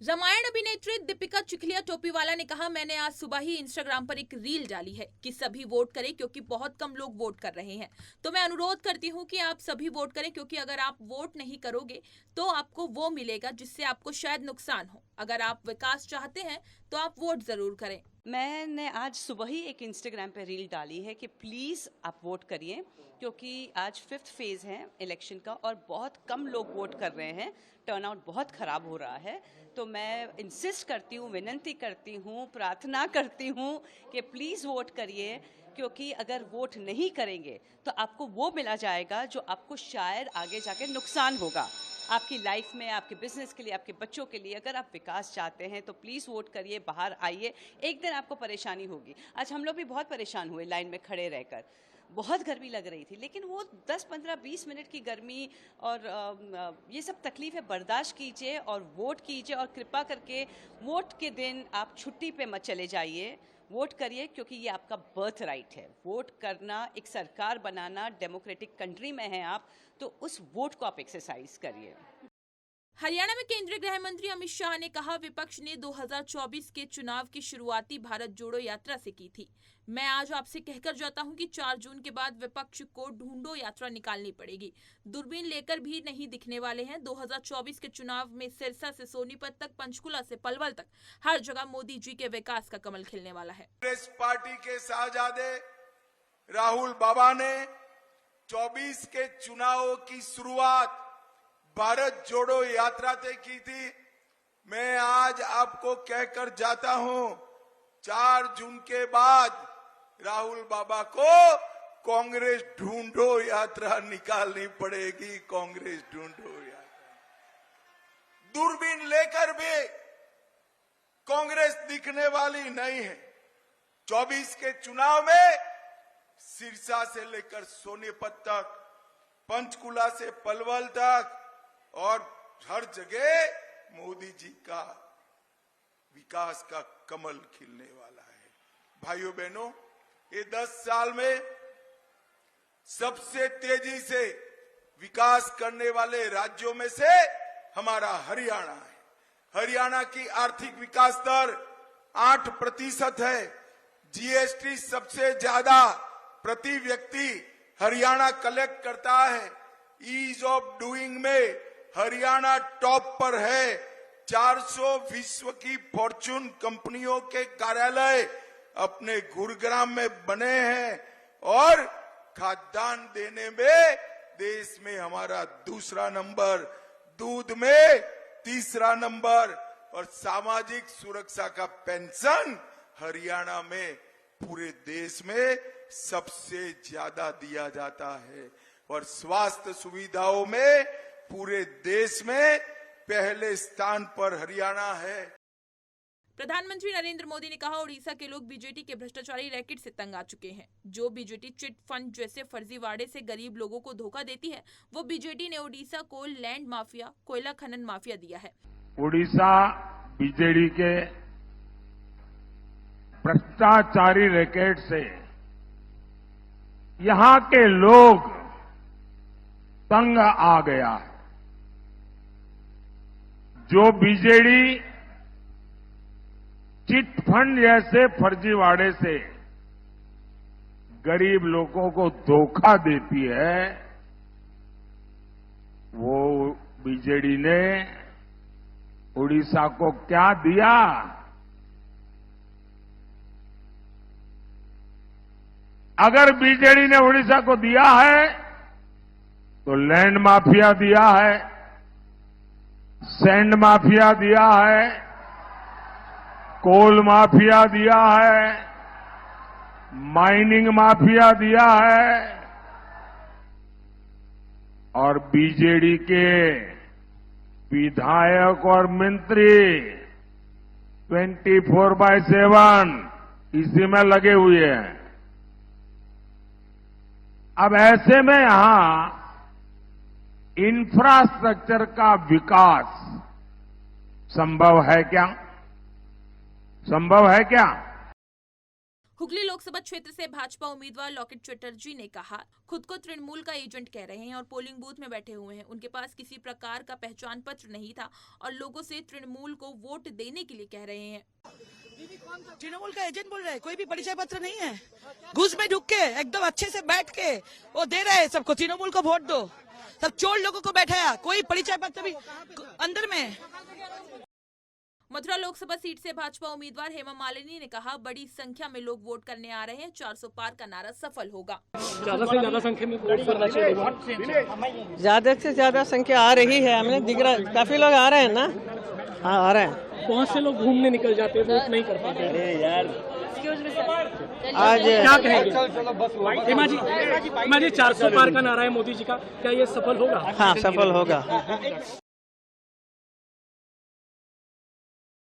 रामायण अभिनेत्री दीपिका चिखलिया टोपीवाला ने कहा, मैंने आज सुबह ही इंस्टाग्राम पर एक रील डाली है कि सभी वोट करें क्योंकि बहुत कम लोग वोट कर रहे हैं। तो मैं अनुरोध करती हूं कि आप सभी वोट करें, क्योंकि अगर आप वोट नहीं करोगे तो आपको वो मिलेगा जिससे आपको शायद नुकसान हो। अगर आप विकास चाहते हैं तो आप वोट जरूर करें। मैंने आज सुबह ही एक इंस्टाग्राम पे रील डाली है कि प्लीज़ आप वोट करिए, क्योंकि आज 5th फेज़ है इलेक्शन का और बहुत कम लोग वोट कर रहे हैं। टर्नआउट बहुत ख़राब हो रहा है। तो मैं इंसिस्ट करती हूँ, विनती करती हूँ, प्रार्थना करती हूँ कि प्लीज़ वोट करिए, क्योंकि अगर वोट नहीं करेंगे तो आपको वो मिला जाएगा जो आपको शायद आगे जाके नुकसान होगा आपकी लाइफ में, आपके बिजनेस के लिए, आपके बच्चों के लिए। अगर आप विकास चाहते हैं तो प्लीज़ वोट करिए, बाहर आइए। एक दिन आपको परेशानी होगी। आज हम लोग भी बहुत परेशान हुए लाइन में खड़े रहकर। बहुत गर्मी लग रही थी, लेकिन वो 10, 15, 20 मिनट की गर्मी और ये सब तकलीफ़ें बर्दाश्त कीजिए और वोट कीजिए। और कृपा करके वोट के दिन आप छुट्टी पे मत चले जाइए। वोट करिए, क्योंकि ये आपका बर्थ राइट है। वोट करना, एक सरकार बनाना, डेमोक्रेटिक कंट्री में हैं आप, तो उस वोट को आप एक्सरसाइज करिए। हरियाणा में केंद्रीय गृह मंत्री अमित शाह ने कहा, विपक्ष ने 2024 के चुनाव की शुरुआती भारत जोड़ो यात्रा से की थी। मैं आज आपसे कहकर जाता हूं कि 4 जून के बाद विपक्ष को ढूंढो यात्रा निकालनी पड़ेगी। दूरबीन लेकर भी नहीं दिखने वाले हैं। 2024 के चुनाव में सिरसा से सोनीपत तक, पंचकुला से पलवल तक, हर जगह मोदी जी के विकास का कमल खिलने वाला है। कांग्रेस पार्टी के साहजादे राहुल बाबा ने 24 के चुनाव की शुरुआत भारत जोड़ो यात्रा से की थी। मैं आज आपको कहकर जाता हूं, 4 जून के बाद राहुल बाबा को कांग्रेस ढूंढो यात्रा निकालनी पड़ेगी। कांग्रेस ढूंढो यात्रा, दूरबीन लेकर भी कांग्रेस दिखने वाली नहीं है। 24 के चुनाव में सिरसा से लेकर सोनीपत तक, पंचकुला से पलवल तक और हर जगह मोदी जी का विकास का कमल खिलने वाला है। भाइयों बहनों, ये 10 साल में सबसे तेजी से विकास करने वाले राज्यों में से हमारा हरियाणा है। हरियाणा की आर्थिक विकास दर 8% है। जीएसटी सबसे ज्यादा प्रति व्यक्ति हरियाणा कलेक्ट करता है। ईज ऑफ डूइंग में हरियाणा टॉप पर है। 400 विश्व की फॉर्च्यून कंपनियों के कार्यालय अपने गुरुग्राम में बने हैं और खाद्यान्न देने में देश में हमारा दूसरा नंबर, दूध में तीसरा नंबर और सामाजिक सुरक्षा का पेंशन हरियाणा में पूरे देश में सबसे ज्यादा दिया जाता है। और स्वास्थ्य सुविधाओं में पूरे देश में पहले स्थान पर हरियाणा है। प्रधानमंत्री नरेंद्र मोदी ने कहा, उड़ीसा के लोग बीजेटी के भ्रष्टाचारी रैकेट से तंग आ चुके हैं। जो बीजेटी चिट फंड जैसे फर्जीवाड़े से गरीब लोगों को धोखा देती है, वो बीजेटी ने उड़ीसा को लैंड माफिया, कोयला खनन माफिया दिया है। उड़ीसा बीजेडी के भ्रष्टाचारी रैकेट से यहां के लोग तंग आ गया है। जो बीजेडी चिट फंड जैसे फर्जीवाड़े से गरीब लोगों को धोखा देती है, वो बीजेडी ने उड़ीसा को क्या दिया? अगर बीजेडी ने उड़ीसा को दिया है तो लैंड माफिया दिया है, सैंड माफिया दिया है, कोल माफिया दिया है, माइनिंग माफिया दिया है और बीजेडी के विधायक और मंत्री 24/7 इसी में लगे हुए हैं। अब ऐसे में यहां इंफ्रास्ट्रक्चर का विकास संभव है क्या? संभव है क्या? हुगली लोकसभा क्षेत्र से भाजपा उम्मीदवार लॉकेट चटर्जी ने कहा, खुद को तृणमूल का एजेंट कह रहे हैं और पोलिंग बूथ में बैठे हुए हैं। उनके पास किसी प्रकार का पहचान पत्र नहीं था और लोगों से तृणमूल को वोट देने के लिए कह रहे हैं। तृणमूल का एजेंट बोल रहे हैं, कोई भी परिचय पत्र नहीं है। घुस में ढुक के एकदम अच्छे से बैठ के वो दे रहे हैं सबको, तृणमूल को वोट दो। सब चोर लोगों को बैठाया, कोई परिचय पत्र भी अंदर में। मथुरा लोकसभा सीट से भाजपा उम्मीदवार हेमा मालिनी ने कहा, बड़ी संख्या में लोग वोट करने आ रहे हैं, 400 पार का नारा सफल होगा। ज्यादा से ज्यादा संख्या में वोट करना चाहिए। ज्यादा से ज्यादा संख्या आ रही है, हमने दिख रहा, काफी लोग आ रहे हैं ना। हाँ आ रहे हैं। बहुत से लोग घूमने निकल जाते हैं, वोट नहीं कर पाते। अरे यार आज क्या कहेंगे हेमा जी 400 पार का नारा है मोदी जी का, क्या ये सफल होगा? हाँ सफल होगा।